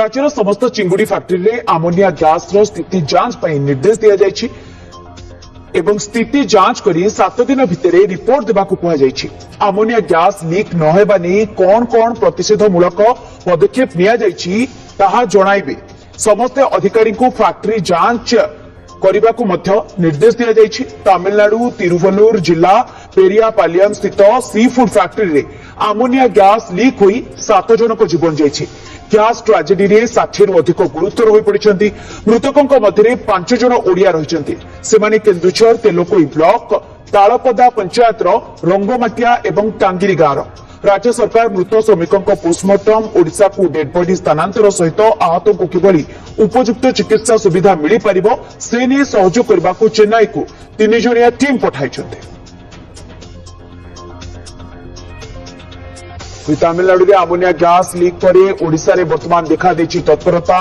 राज्यर समस्त चिंगुड़ी फैक्ट्री में आमोनिया गैस स्थिति जांच पर निर्देश दिया जायछि एवं स्थिति जांच करी 7 दिन भितर रिपोर्ट देबाकू कुहाଯାଇଛି। आमोनिया गैस लीक न हेबा नै कोन कोन प्रतिषेधमूलक पदक्षेप निया जायछि ताहा जणाइबे। समस्त अधिकारी को फैक्ट्री जांच करने मध्य निर्देश दिया जायछि। तमिलनाडु तिरुवल्लुर जिला पेरियापालियम स्थित सी फूड फैक्ट्री रे आमोनिया गैस लीक हुई 7 जन को जीवन जायछि। गैस ट्राजेडी रे 60 रु अधिक गुरुतर होई पड़िछन्ति। मृतकंक मध्य 5 जन ओडिया रहिछन्ति। सेमाने केन्दुझर तेलोकोई ब्लॉक तालपदा पंचायत रंगमाटिया एवं टांगिरी गाँव। राज्य सरकार मृत श्रमिकों पोस्टमार्टम ओडिशा को डेड बॉडी स्थानांतर सहित आहतों को किभली उपयुक्त चिकित्सा सुविधा मिल पार से नहीं सहयोग करने को चेन्नई को 3 जणिया टीम पठाई। तमिलनाडु में आमोनिया गैस लीक पर ओडिशा रे वर्तमान देखा देछि तत्परता।